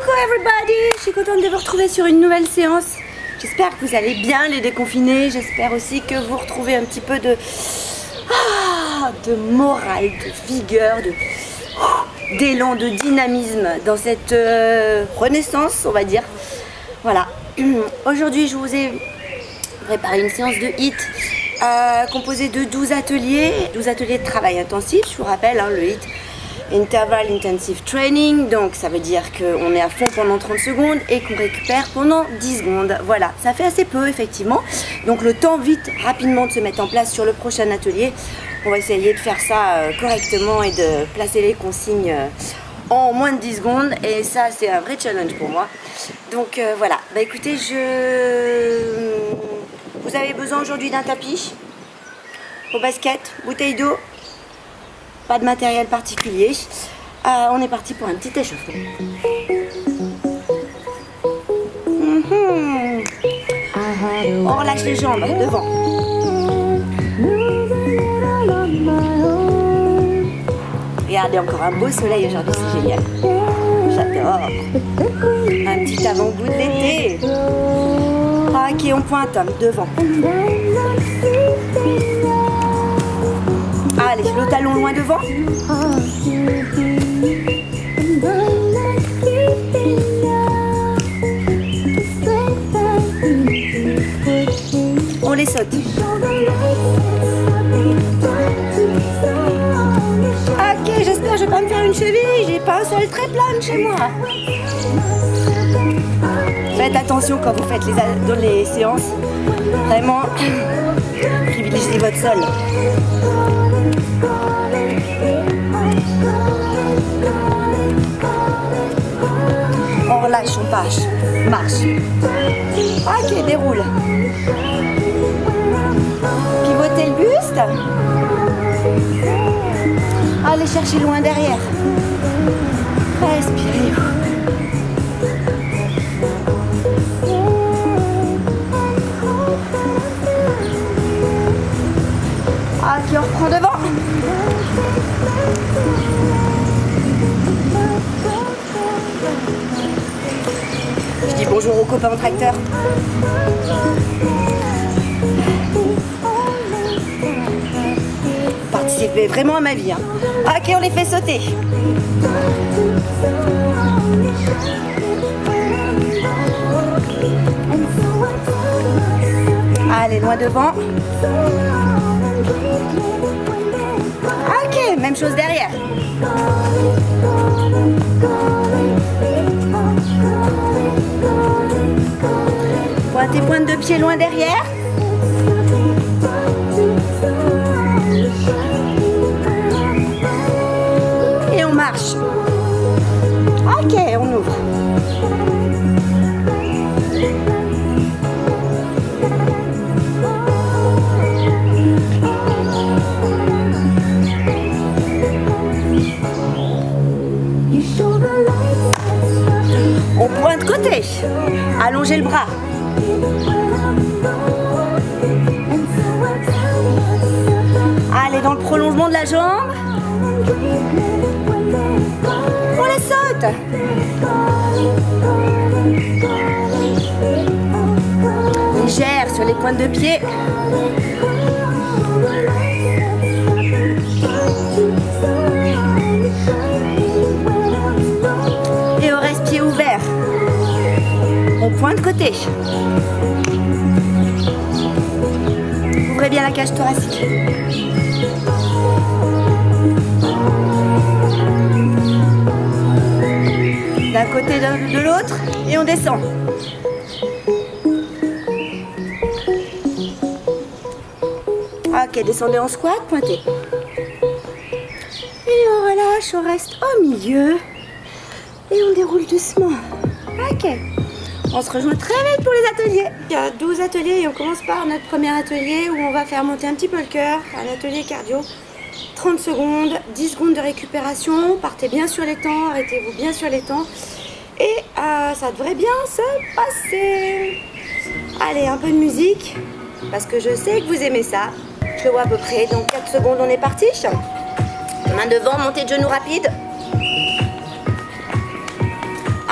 Coucou everybody, je suis contente de vous retrouver sur une nouvelle séance. J'espère que vous allez bien les déconfinés. J'espère aussi que vous retrouvez un petit peu de morale, de vigueur, d'élan, de dynamisme dans cette renaissance, on va dire. Voilà. Aujourd'hui, je vous ai préparé une séance de HIIT composée de 12 ateliers de travail intensif. Je vous rappelle, hein, le HIIT, Interval Intensive Training, donc ça veut dire qu'on est à fond pendant 30 secondes et qu'on récupère pendant 10 secondes. Voilà, ça fait assez peu effectivement. Donc le temps vite, rapidement de se mettre en place sur le prochain atelier. On va essayer de faire ça correctement et de placer les consignes en moins de 10 secondes. Et ça, c'est un vrai challenge pour moi. Donc voilà, bah écoutez, vous avez besoin aujourd'hui d'un tapis, vos baskets, bouteille d'eau. Pas de matériel particulier. On est parti pour un petit échauffement. On relâche les jambes devant. Regardez, encore un beau soleil aujourd'hui, c'est génial. J'adore. Un petit avant-goût de l'été. Ok, on pointe devant. Allez, le talon loin devant. On les saute. Ok, j'espère que je vais pas me faire une cheville. J'ai pas un sol très plane chez moi. Faites attention quand vous faites les séances. Vraiment, privilégiez votre sol. On relâche, on marche. Ok, déroule. Pivotez le buste. Allez chercher loin derrière. Respirez. Ok, on reprend devant. Je dis bonjour aux copains tracteurs. Participez vraiment à ma vie. Hein. Ok, on les fait sauter. Allez, loin devant. Ok, même chose derrière. Pointez pointe de pied loin derrière. Et on marche. Ok, on ouvre. On pointe côté. Allongez le bras. Allez, dans le prolongement de la jambe. On la saute. Légère sur les pointes de pied. Et on reste pied ouvert. On pointe côté. Ouvrez bien la cage thoracique. D'un côté de l'autre et on descend. Ok, descendez en squat, pointez. Et on relâche, on reste au milieu. Et on déroule doucement. Ok. On se rejoint très vite pour les ateliers. Il y a 12 ateliers et on commence par notre premier atelier où on va faire monter un petit peu le cœur. Un atelier cardio. 30 secondes, 10 secondes de récupération. Partez bien sur les temps, arrêtez-vous bien sur les temps. Et ça devrait bien se passer. Allez, un peu de musique. Parce que je sais que vous aimez ça. Je le vois à peu près. Dans 4 secondes, on est parti. Main devant, montée de genoux rapide.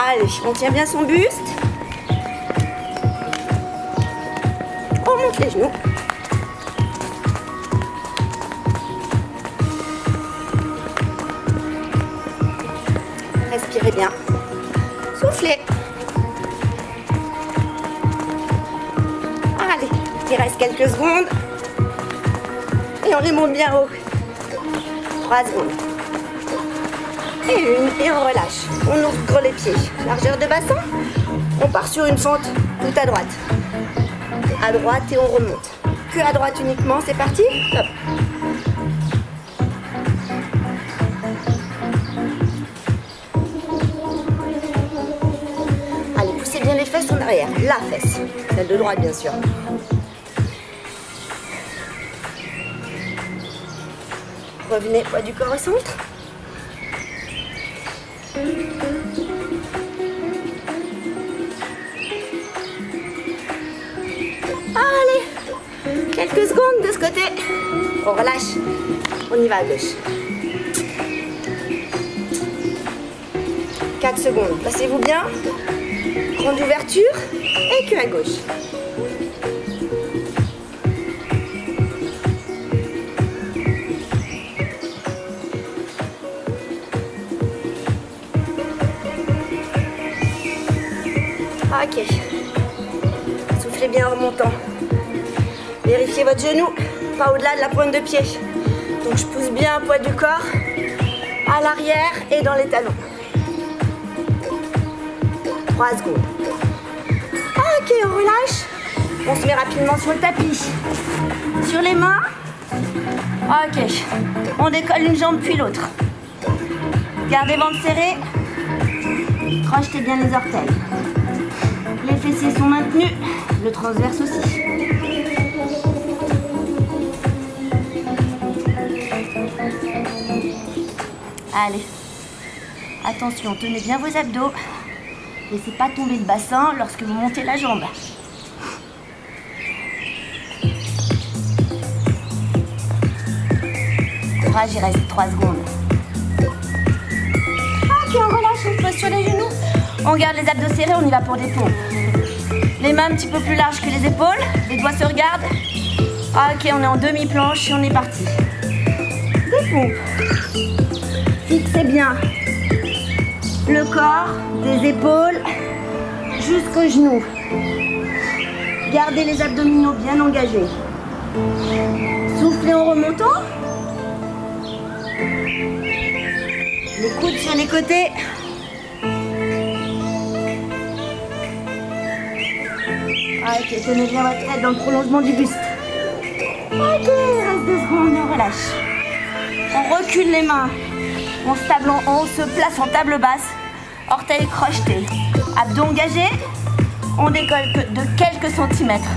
Allez, on tient bien son buste. On monte les genoux. Respirez bien. Soufflez. Allez, il reste quelques secondes. Et on les monte bien haut. 3 secondes. Et une, et on relâche. On ouvre les pieds. Largeur de bassin. On part sur une fente tout à droite. À droite et on remonte. Que à droite uniquement, c'est parti. Hop. Allez, poussez bien les fesses en arrière. La fesse. Celle de droite, bien sûr. Revenez, poids du corps au centre. Allez, quelques secondes de ce côté. On relâche. On y va à gauche. 4 secondes. Placez-vous bien. Grande ouverture et que à gauche. Ok. Soufflez bien en remontant. Vérifiez votre genou, pas au-delà de la pointe de pied. Donc je pousse bien le poids du corps à l'arrière et dans les talons. 3 secondes. Ok, on relâche. On se met rapidement sur le tapis. Sur les mains. Ok. On décolle une jambe puis l'autre. Gardez ventre serré. Crochetez bien les orteils. Les fessiers sont maintenus, le transverse aussi. Allez, attention, tenez bien vos abdos. Laissez pas tomber le bassin lorsque vous montez la jambe. Courage, il reste 3 secondes. Ok, on relâche, on se pose sur les genoux. On garde les abdos serrés, on y va pour des pompes. Les mains un petit peu plus larges que les épaules. Les doigts se regardent. Ok, on est en demi-planche et on est parti. Des pompes. Fixez bien le corps, des épaules jusqu'aux genoux. Gardez les abdominaux bien engagés. Soufflez en remontant. Les coudes sur les côtés. Ok, tenez bien votre tête dans le prolongement du buste. Ok, reste 2 secondes, on relâche. On recule les mains. On se place en table basse. Orteils crochetés. Abdos engagés. On décolle de quelques centimètres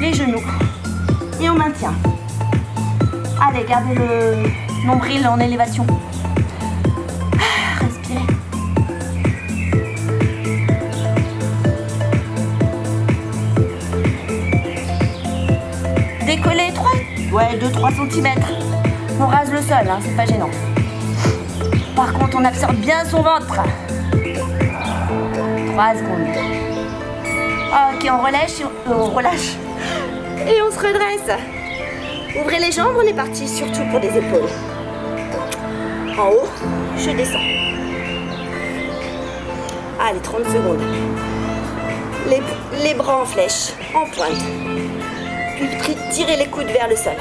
les genoux. Et on maintient. Allez, gardez le nombril en élévation. Respirez. Décoller 2-3 cm. On rase le sol, hein, c'est pas gênant. Par contre, on absorbe bien son ventre. 3 secondes. Ok, on relâche. Et on se redresse. Ouvrez les jambes, on est parti, surtout pour des épaules. En haut, je descends. Allez, 30 secondes. Les bras en flèche, en pointe. Puis tirez les coudes vers le sol.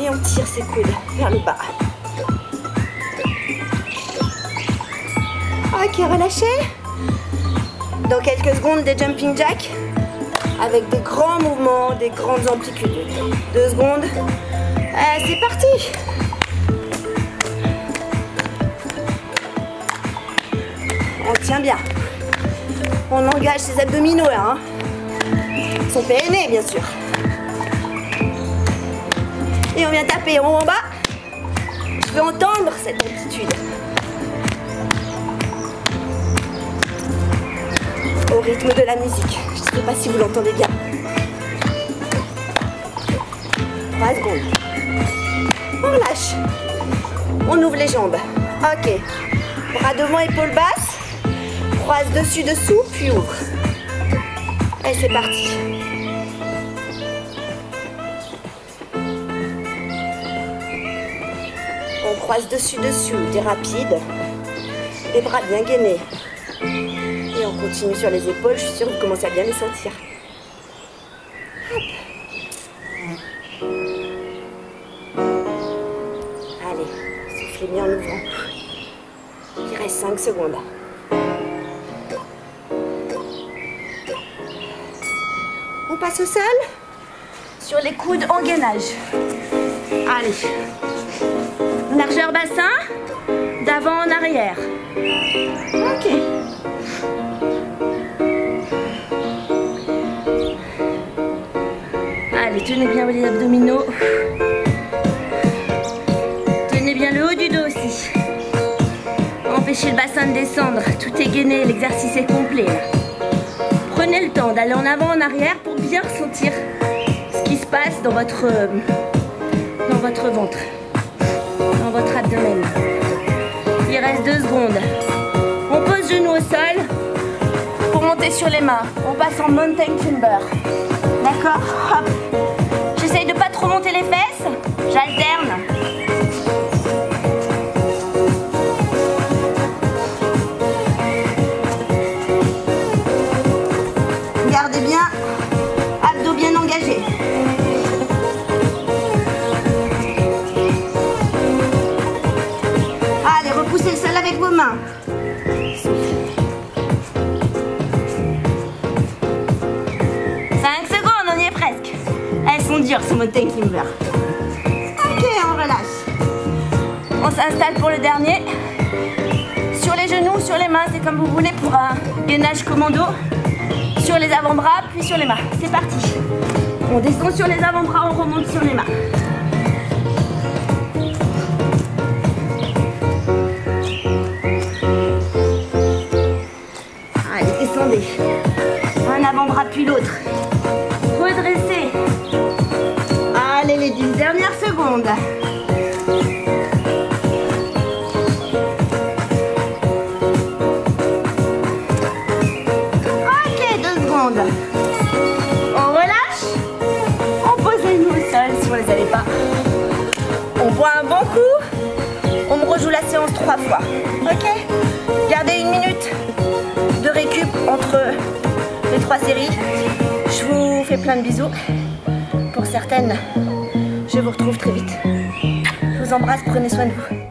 Et on tire ses coudes vers le bas. Ok, relâchez. Dans quelques secondes, des jumping jacks avec des grands mouvements, des grandes amplitudes. 2 secondes. C'est parti. On tient bien. On engage ses abdominaux là. Hein. Son périnée, bien sûr. Et on vient taper en haut en bas. Je veux entendre cette amplitude. rythme de la musique. Je ne sais pas si vous l'entendez bien. 3 secondes. On relâche. On ouvre les jambes. Ok. Bras devant, épaules basses. Croise dessus, dessous, puis ouvre. Et c'est parti. On croise dessus, dessous, des rapides. Les bras bien gainés. Et on continue sur les épaules. Je suis sûre que vous commencez à bien les sentir. Hop. Allez, soufflez bien en ouvrant. Il reste 5 secondes. On passe au sol. Sur les coudes en gainage. Allez. Largeur bassin. D'avant en arrière. Ok. Allez, tenez bien les abdominaux. Tenez bien le haut du dos aussi. Empêchez le bassin de descendre. Tout est gainé, l'exercice est complet. Prenez le temps d'aller en avant, en arrière pour bien ressentir ce qui se passe dans votre ventre, dans votre abdomen. Il reste 2 secondes. On pose genou au sol pour monter sur les mains. On passe en mountain climber. D'accord? Hop. J'essaye de pas trop monter les fesses. J'alterne. Gardez bien, abdos bien engagés. Allez, repoussez le sol avec vos mains. 5 secondes, on y est presque. Elles sont dures, ces mountain climbers. Ok, on relâche. On s'installe pour le dernier. Sur les genoux, sur les mains, c'est comme vous voulez pour un gainage commando. Sur les avant-bras, puis sur les mains. C'est parti. On descend sur les avant-bras, on remonte sur les mains. Allez, descendez. Un avant-bras puis l'autre. Redressez. Allez, les 10 dernières secondes. On relâche. On pose les genoux au sol si vous ne les avez pas. On boit un bon coup. On me rejoue la séance 3 fois. Ok? Gardez 1 minute de récup entre les 3 séries. Je vous fais plein de bisous. Pour certaines, je vous retrouve très vite. Je vous embrasse, prenez soin de vous.